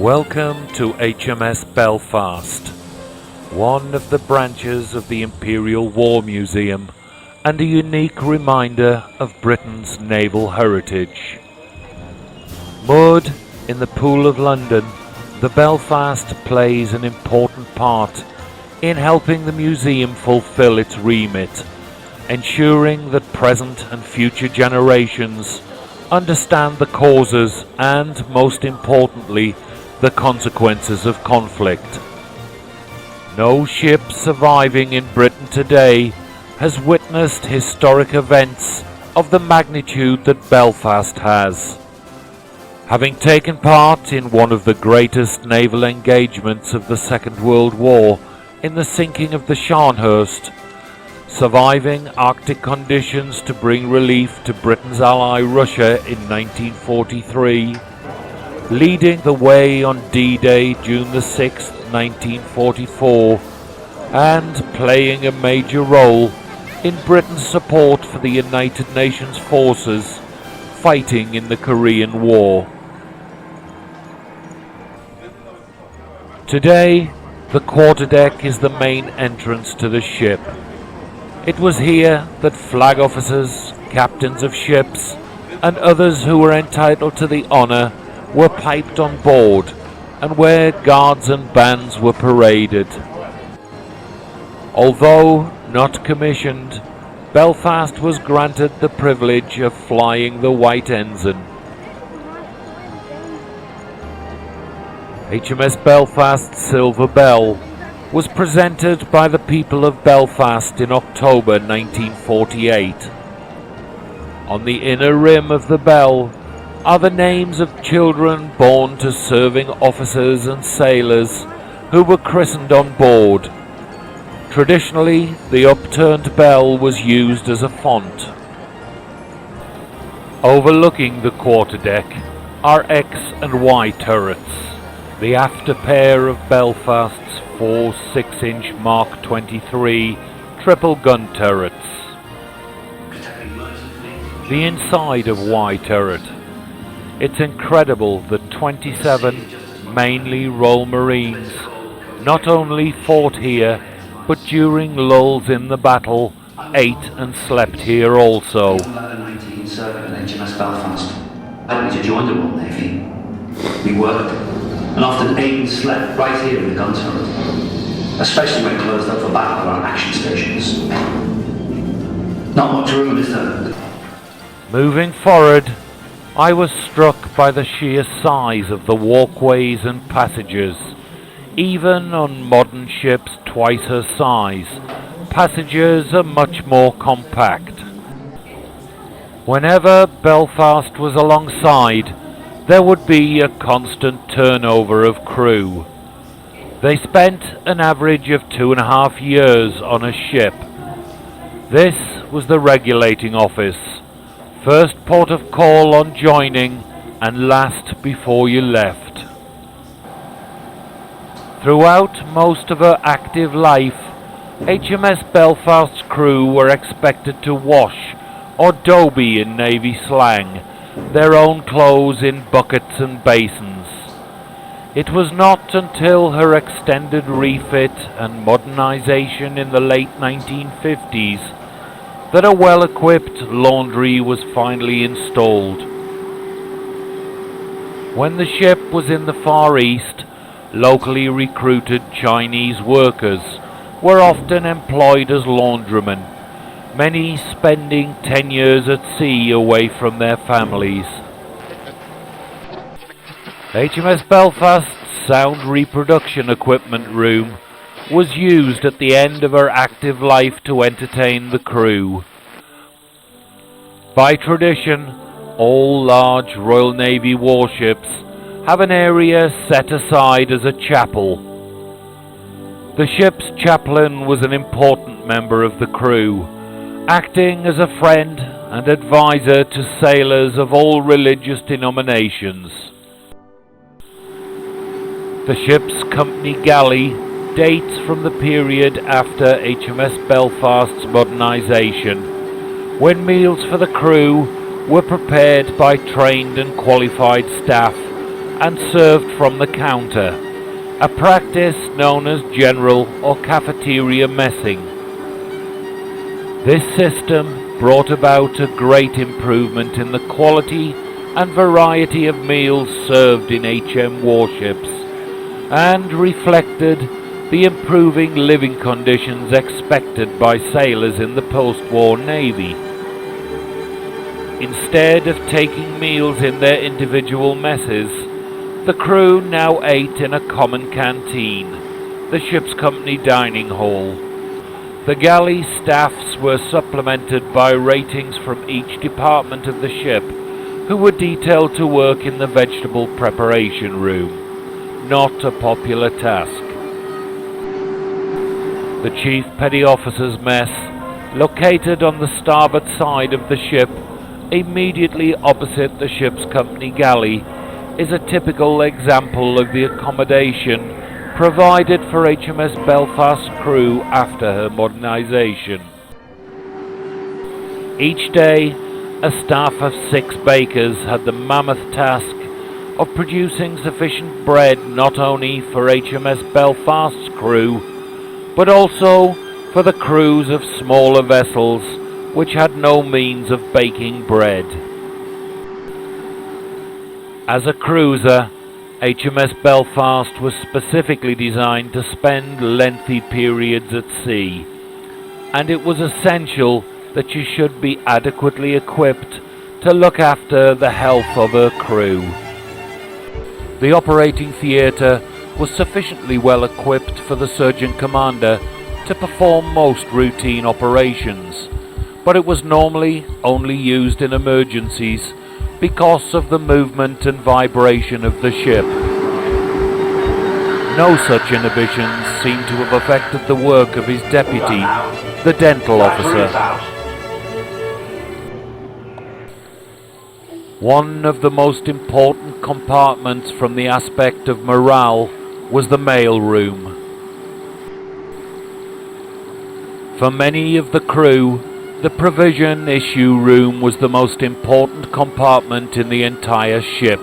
Welcome to HMS Belfast, one of the branches of the Imperial War Museum and a unique reminder of Britain's naval heritage. Moored in the Pool of London, the Belfast plays an important part in helping the museum fulfill its remit, ensuring that present and future generations understand the causes and, most importantly, the consequences of conflict. No ship surviving in Britain today has witnessed historic events of the magnitude that Belfast has. Having taken part in one of the greatest naval engagements of the Second World War in the sinking of the Scharnhorst, surviving Arctic conditions to bring relief to Britain's ally Russia in 1943, leading the way on D-Day, June the 6th, 1944, and playing a major role in Britain's support for the United Nations forces fighting in the Korean War. Today, the quarterdeck is the main entrance to the ship. It was here that flag officers, captains of ships, and others who were entitled to the honour were piped on board, and where guards and bands were paraded. Although not commissioned, Belfast was granted the privilege of flying the white ensign. HMS Belfast's Silver Bell was presented by the people of Belfast in October 1948. On the inner rim of the bell are the names of children born to serving officers and sailors who were christened on board. Traditionally, the upturned bell was used as a font. Overlooking the quarterdeck are X and Y turrets, the after pair of Belfast's four 6-inch Mark 23 triple gun turrets. The inside of Y turret. It's incredible that 27 mainly Royal Marines not only fought here, but during lulls in the battle, ate and slept here also. HMS Belfast. I to join the Royal Navy. We worked and often ate and slept right here in the gun turret, especially when closed up for battle around action stations. Not much room, is there? Moving forward, I was struck by the sheer size of the walkways and passages. Even on modern ships twice her size, passages are much more compact. Whenever Belfast was alongside, there would be a constant turnover of crew. They spent an average of 2.5 years on a ship. This was the regulating office. First port of call on joining, and last before you left. Throughout most of her active life, HMS Belfast's crew were expected to wash, or dobie in Navy slang, their own clothes in buckets and basins. It was not until her extended refit and modernisation in the late 1950s that a well-equipped laundry was finally installed. When the ship was in the Far East, locally recruited Chinese workers were often employed as laundrymen, many spending 10 years at sea away from their families. HMS Belfast's sound reproduction equipment room was used at the end of her active life to entertain the crew. By tradition, all large Royal Navy warships have an area set aside as a chapel. The ship's chaplain was an important member of the crew, acting as a friend and advisor to sailors of all religious denominations. The ship's company galley dates from the period after HMS Belfast's modernisation, when meals for the crew were prepared by trained and qualified staff and served from the counter, a practice known as general or cafeteria messing. This system brought about a great improvement in the quality and variety of meals served in HM warships, and reflected the improving living conditions expected by sailors in the post-war Navy. Instead of taking meals in their individual messes, the crew now ate in a common canteen, the ship's company dining hall. The galley staffs were supplemented by ratings from each department of the ship, who were detailed to work in the vegetable preparation room, not a popular task. The Chief Petty Officer's Mess, located on the starboard side of the ship, immediately opposite the ship's company galley, is a typical example of the accommodation provided for HMS Belfast's crew after her modernisation. Each day, a staff of 6 bakers had the mammoth task of producing sufficient bread not only for HMS Belfast's crew, but also for the crews of smaller vessels which had no means of baking bread. As a cruiser, HMS Belfast was specifically designed to spend lengthy periods at sea, and it was essential that she should be adequately equipped to look after the health of her crew. The operating theatre was sufficiently well equipped for the surgeon commander to perform most routine operations, but it was normally only used in emergencies because of the movement and vibration of the ship. No such inhibitions seem to have affected the work of his deputy, the dental officer. One of the most important compartments from the aspect of morale was the mail room. For many of the crew, the provision issue room was the most important compartment in the entire ship,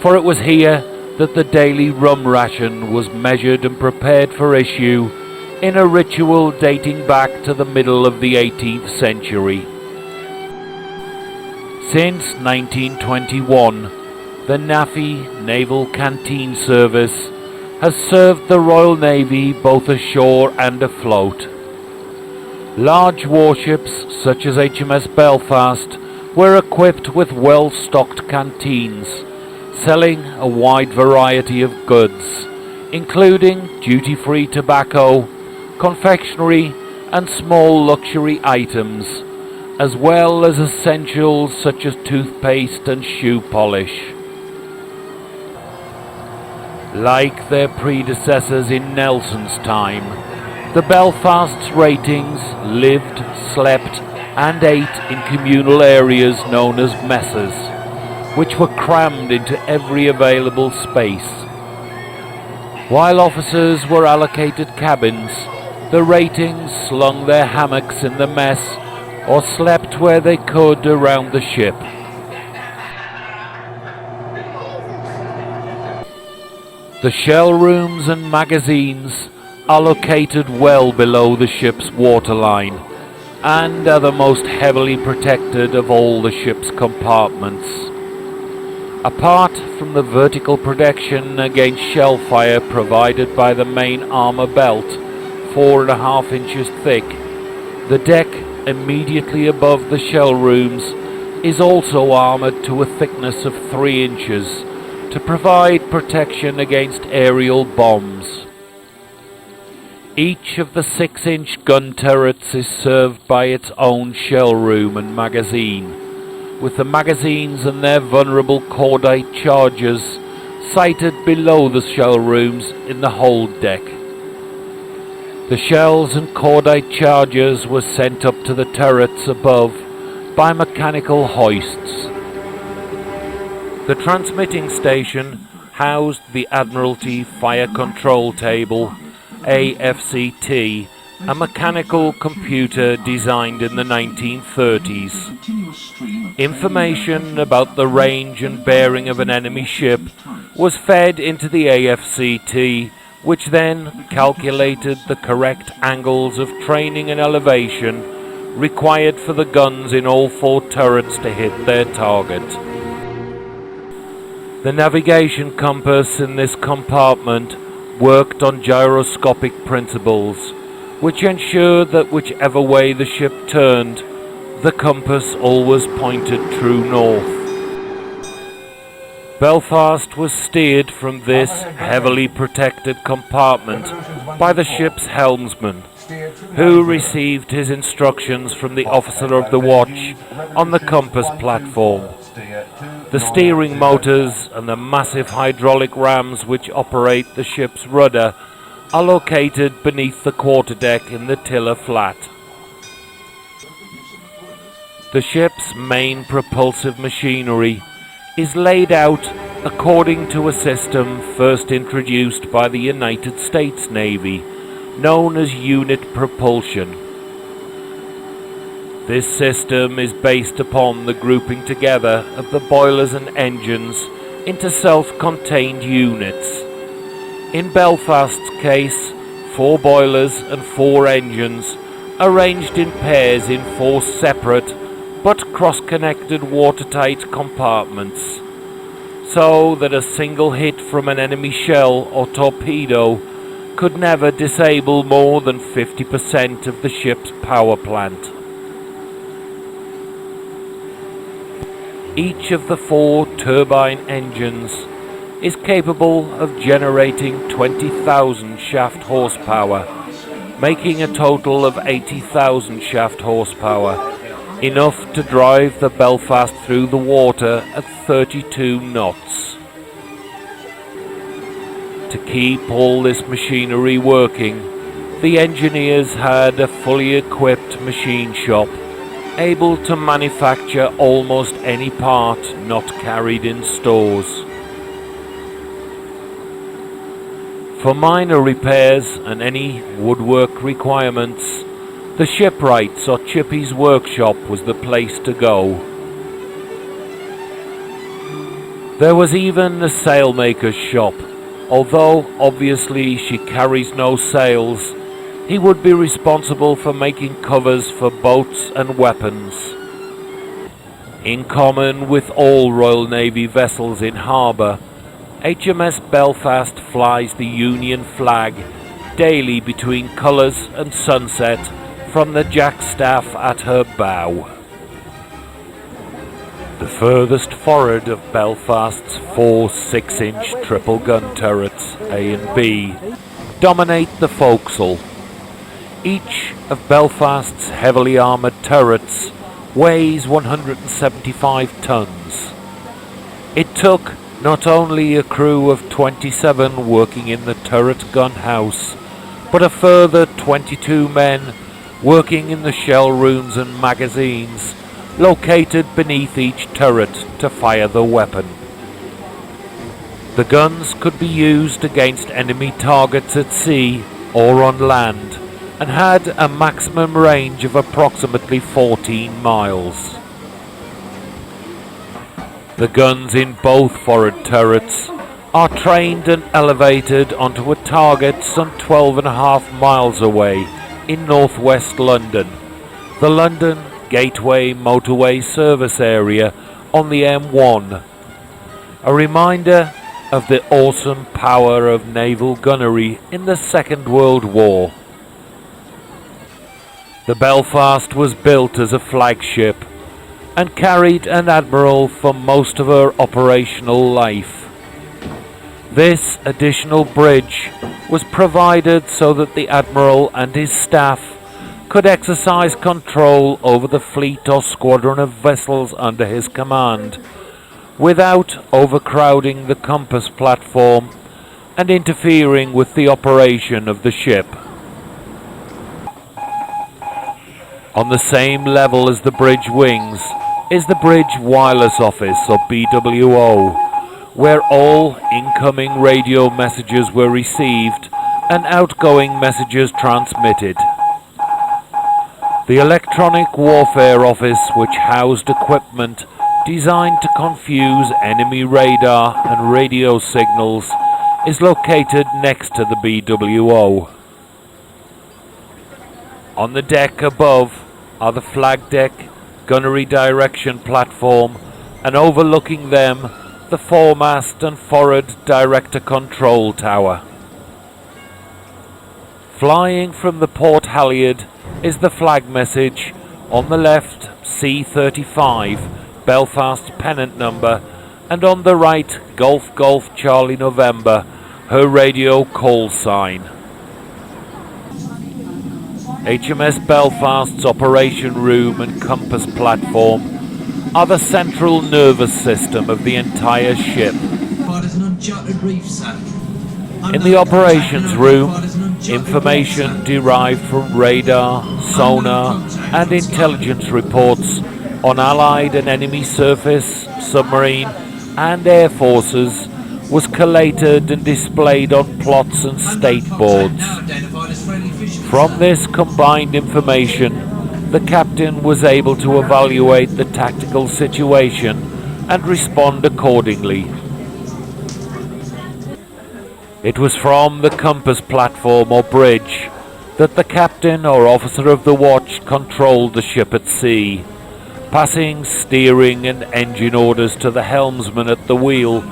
for it was here that the daily rum ration was measured and prepared for issue in a ritual dating back to the middle of the 18th century. Since 1921, the NAFI Naval Canteen Service has served the Royal Navy both ashore and afloat. Large warships such as HMS Belfast were equipped with well-stocked canteens, selling a wide variety of goods, including duty-free tobacco, confectionery and small luxury items, as well as essentials such as toothpaste and shoe polish. Like their predecessors in Nelson's time, the Belfast's ratings lived, slept and ate in communal areas known as messes, which were crammed into every available space. While officers were allocated cabins, the ratings slung their hammocks in the mess or slept where they could around the ship. The shell rooms and magazines are located well below the ship's waterline and are the most heavily protected of all the ship's compartments. Apart from the vertical protection against shell fire provided by the main armour belt, 4.5 inches thick, the deck immediately above the shell rooms is also armoured to a thickness of 3 inches to provide protection against aerial bombs. Each of the 6-inch gun turrets is served by its own shell room and magazine, with the magazines and their vulnerable cordite charges sited below the shell rooms in the hold deck. The shells and cordite charges were sent up to the turrets above by mechanical hoists. The transmitting station housed the Admiralty Fire Control Table, AFCT, a mechanical computer designed in the 1930s. Information about the range and bearing of an enemy ship was fed into the AFCT, which then calculated the correct angles of training and elevation required for the guns in all 4 turrets to hit their target. The navigation compass in this compartment worked on gyroscopic principles, which ensured that whichever way the ship turned, the compass always pointed true north. Belfast was steered from this heavily protected compartment by the ship's helmsman, who received his instructions from the officer of the watch on the compass platform. The steering motors and the massive hydraulic rams which operate the ship's rudder are located beneath the quarterdeck in the tiller flat. The ship's main propulsive machinery is laid out according to a system first introduced by the United States Navy, known as unit propulsion. This system is based upon the grouping together of the boilers and engines into self-contained units. In Belfast's case, 4 boilers and 4 engines arranged in pairs in 4 separate but cross-connected watertight compartments, so that a single hit from an enemy shell or torpedo could never disable more than 50% of the ship's power plant. Each of the 4 turbine engines is capable of generating 20,000 shaft horsepower, making a total of 80,000 shaft horsepower, enough to drive the Belfast through the water at 32 knots. To keep all this machinery working, the engineers had a fully equipped machine shop, able to manufacture almost any part not carried in stores. For minor repairs and any woodwork requirements, the shipwright's or chippy's workshop was the place to go. There was even a sailmaker's shop. Although obviously she carries no sails, he would be responsible for making covers for boats and weapons. In common with all Royal Navy vessels in harbour, HMS Belfast flies the Union flag daily between colours and sunset from the jackstaff at her bow. The furthest forward of Belfast's 4 6-inch triple gun turrets, A and B, dominate the forecastle. Each of Belfast's heavily armoured turrets weighs 175 tons. It took not only a crew of 27 working in the turret gun house, but a further 22 men working in the shell rooms and magazines located beneath each turret to fire the weapon. The guns could be used against enemy targets at sea or on land and had a maximum range of approximately 14 miles. The guns in both forward turrets are trained and elevated onto a target some 12.5 miles away in northwest London, the London Gateway motorway service area on the M1, a reminder of the awesome power of naval gunnery in the Second World War. The Belfast was built as a flagship and carried an admiral for most of her operational life. This additional bridge was provided so that the admiral and his staff could exercise control over the fleet or squadron of vessels under his command without overcrowding the compass platform and interfering with the operation of the ship. On the same level as the bridge wings is the Bridge Wireless Office, or BWO, where all incoming radio messages were received and outgoing messages transmitted. The Electronic Warfare Office, which housed equipment designed to confuse enemy radar and radio signals, is located next to the BWO. On the deck above are the flag deck, gunnery direction platform, and overlooking them the foremast and forward director control tower. Flying from the port halyard is the flag message, on the left C-35 Belfast pennant number, and on the right Golf Golf Charlie November, her radio call sign. HMS Belfast's operation room and compass platform are the central nervous system of the entire ship. In the operations room, information derived from radar, sonar and intelligence reports on Allied and enemy surface, submarine and air forces was collated and displayed on plots and state boards. From this combined information, the captain was able to evaluate the tactical situation and respond accordingly. It was from the compass platform or bridge that the captain or officer of the watch controlled the ship at sea, passing steering and engine orders to the helmsman at the wheel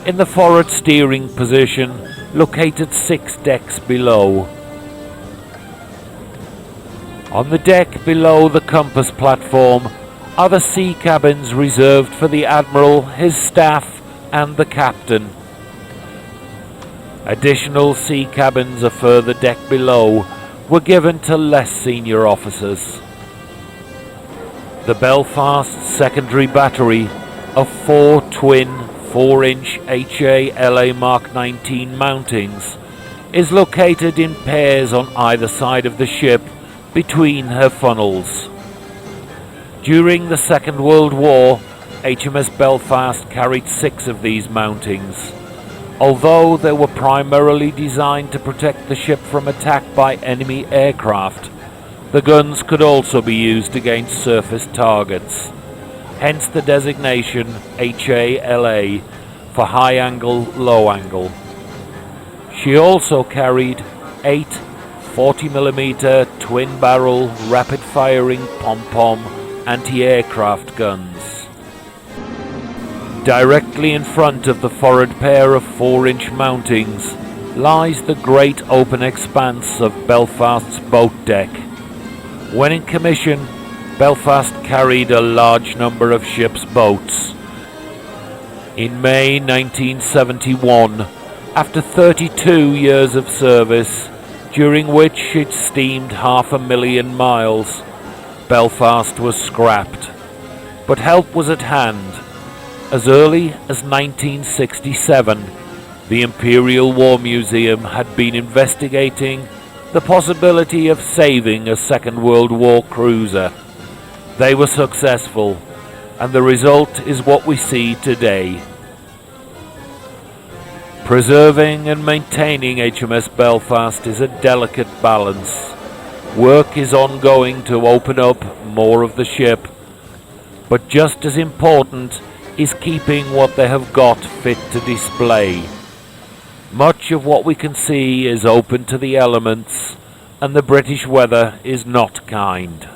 in the forward steering position located 6 decks below. On the deck below the compass platform are the sea cabins reserved for the admiral, his staff and the captain. Additional sea cabins a further deck below were given to less senior officers. The Belfast secondary battery of 4 twin 4-inch HA-LA Mark 19 mountings is located in pairs on either side of the ship between her funnels. During the Second World War, HMS Belfast carried 6 of these mountings. Although they were primarily designed to protect the ship from attack by enemy aircraft, the guns could also be used against surface targets, hence the designation HA-LA for high angle, low angle. She also carried 8 40mm twin-barrel rapid-firing pom-pom anti-aircraft guns. Directly in front of the forward pair of 4-inch mountings lies the great open expanse of Belfast's boat deck. When in commission, Belfast carried a large number of ship's boats. In May 1971, after 32 years of service, during which she'd steamed 500,000 miles, Belfast was scrapped. But help was at hand. As early as 1967, the Imperial War Museum had been investigating the possibility of saving a Second World War cruiser. They were successful, and the result is what we see today. Preserving and maintaining HMS Belfast is a delicate balance. Work is ongoing to open up more of the ship, but just as important is keeping what they have got fit to display. Much of what we can see is open to the elements, and the British weather is not kind.